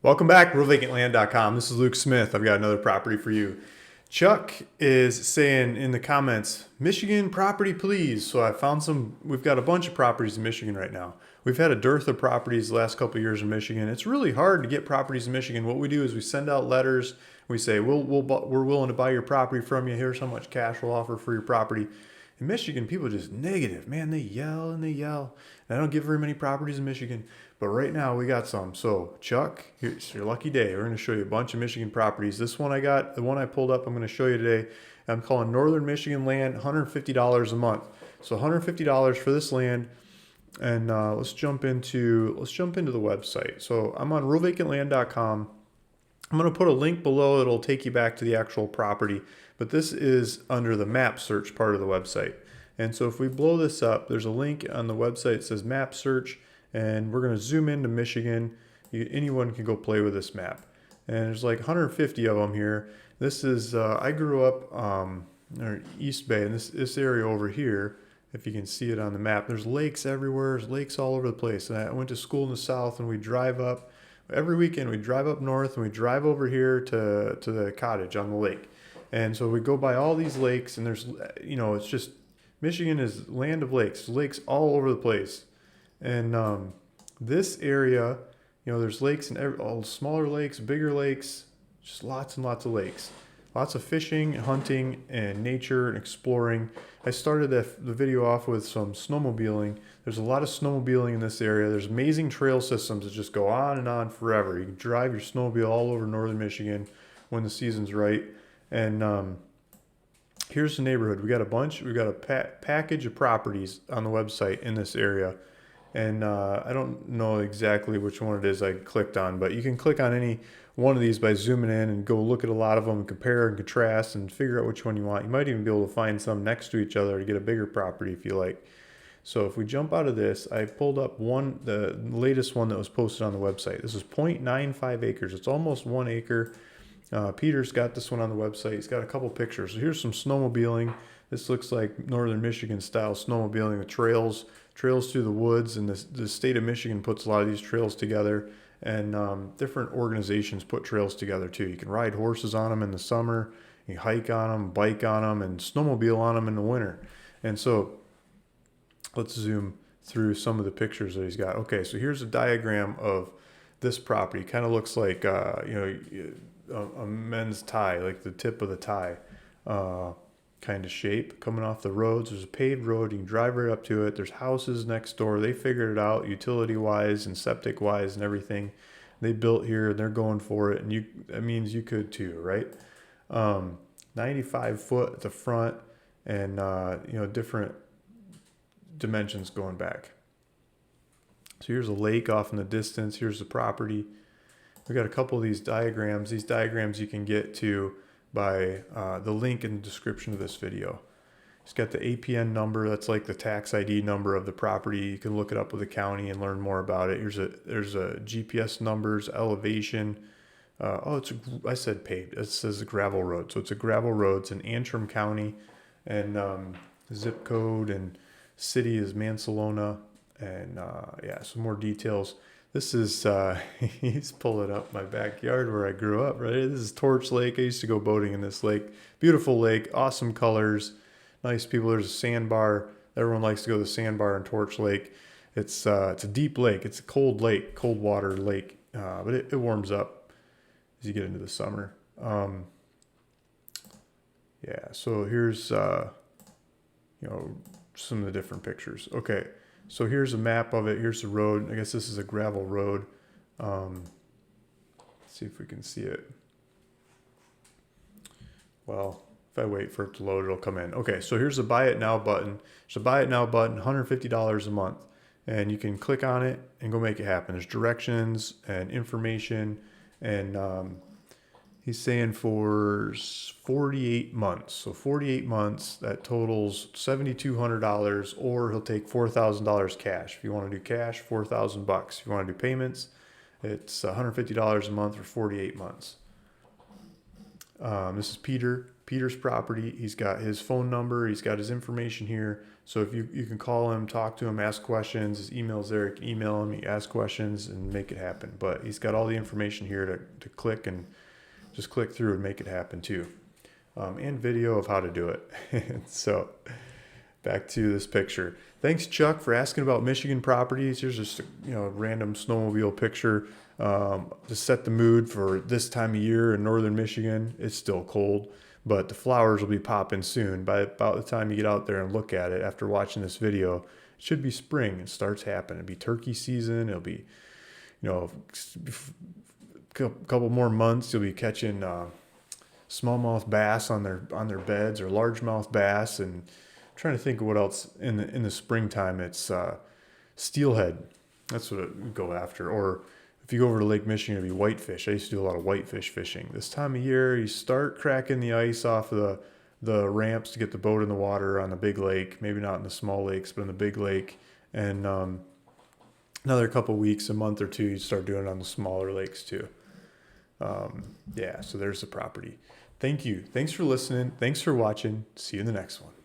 Welcome back, realvacantland.com. This is Luke Smith. I've got another property for you. Chuck is saying in the comments, Michigan property, please. So I found we've got a bunch of properties in Michigan right now. We've had a dearth of properties the last couple of years in Michigan. It's really hard to get properties in Michigan. What we do is we send out letters. We say, we're willing to buy your property from you. Here's how much cash we'll offer for your property. In Michigan, people are just negative. Man, they yell and they yell. And I don't get very many properties in Michigan. But right now, we got some. So, Chuck, here's your lucky day. We're going to show you a bunch of Michigan properties. This one I got, the one I pulled up, I'm going to show you today. I'm calling Northern Michigan land, $150 a month. So $150 for this land. And let's jump into the website. So I'm on realvacantland.com. I'm going to put a link below that'll take you back to the actual property, but this is under the map search part of the website. And so if we blow this up, there's a link on the website that says map search, and we're going to zoom into Michigan. Anyone can go play with this map. And there's like 150 of them here. This is, I grew up East Bay, and this area over here, if you can see it on the map, there's lakes everywhere. There's lakes all over the place. And I went to school in the south, and we drive up. Every weekend we drive up north and we drive over here to the cottage on the lake. And so we go by all these lakes, and there's, it's just, Michigan is land of lakes. There's lakes all over the place. And this area, there's lakes and all smaller lakes, bigger lakes, just lots and lots of lakes. Lots of fishing, hunting, and nature and exploring. I started the video off with some snowmobiling. There's a lot of snowmobiling in this area. There's amazing trail systems that just go on and on forever. You can drive your snowmobile all over northern Michigan when the season's right. And here's the neighborhood. We've got a package of properties on the website in this area. And I don't know exactly which one it is I clicked on, but you can click on any one of these by zooming in and go look at a lot of them and compare and contrast and figure out which one you want. You might even be able to find some next to each other to get a bigger property if you like. So if we jump out of this, I pulled up the latest one that was posted on the website. This is 0.95 acres. It's almost 1 acre. Peter's got this one on the website. He's got a couple pictures. So here's some snowmobiling. This looks like northern Michigan style snowmobiling, the trails through the woods, and the state of Michigan puts a lot of these trails together, and different organizations put trails together too. You can ride horses on them in the summer, you hike on them, bike on them, and snowmobile on them in the winter. And so let's zoom through some of the pictures that he's got. Okay, so here's a diagram of this property. Kind of looks like a men's tie, like the tip of the tie. Kind of shape coming off the roads. There's a paved road. You can drive right up to it. There's houses next door. They figured it out utility wise and septic wise and everything. They built here and they're going for it. And that means you could too, right? 95 foot at the front, and different dimensions going back. So here's a lake off in the distance. Here's the property. We've got a couple of these diagrams. These diagrams you can get to by the link in the description of this video. It's got the APN number. That's like the tax ID number of the property. You can look it up with the county and learn more about it. There's a GPS numbers, elevation. I said paved. It says a gravel road. So it's a gravel road. It's in Antrim County, and zip code and city is Mansalona. And some more details. This is, he's pulling up my backyard where I grew up, right? This is Torch Lake. I used to go boating in this lake. Beautiful lake, awesome colors, nice people. There's a sandbar. Everyone likes to go to the sandbar in Torch Lake. It's a deep lake. It's a cold lake, cold water lake, but it warms up as you get into the summer. So here's, some of the different pictures. Okay. So here's a map of it. Here's the road. I guess this is a gravel road. Let's see if we can see it. Well, if I wait for it to load, it'll come in. Okay, so here's the Buy It Now button. There's a Buy It Now button, $150 a month. And you can click on it and go make it happen. There's directions and information. And he's saying for 48 months. So 48 months, that totals $7,200, or he'll take $4,000 cash. If you want to do cash, $4,000. If you want to do payments, it's $150 a month for 48 months. This is Peter. Peter's property. He's got his phone number. He's got his information here. So if you can call him, talk to him, ask questions. His email's there. You can email him, you ask questions, and make it happen. But he's got all the information here to click and just click through and make it happen too. And video of how to do it. So back to this picture. Thanks, Chuck, for asking about Michigan properties. Here's just a random snowmobile picture to set the mood for this time of year in northern Michigan. It's still cold, but the flowers will be popping soon. By about the time you get out there and look at it after watching this video, it should be spring. It starts happening. It'll be turkey season. It'll be, a couple more months. You'll be catching smallmouth bass on their beds, or largemouth bass, and trying to think of what else in the springtime. It's steelhead. That's what it would go after. Or if you go over to Lake Michigan, it'd be whitefish. I used to do a lot of whitefish fishing. This time of year, you start cracking the ice off of the ramps to get the boat in the water on the big lake. Maybe not in the small lakes, but in the big lake. And another couple weeks, a month or two, you start doing it on the smaller lakes too. So there's the property. Thank you. Thanks for listening. Thanks for watching. See you in the next one.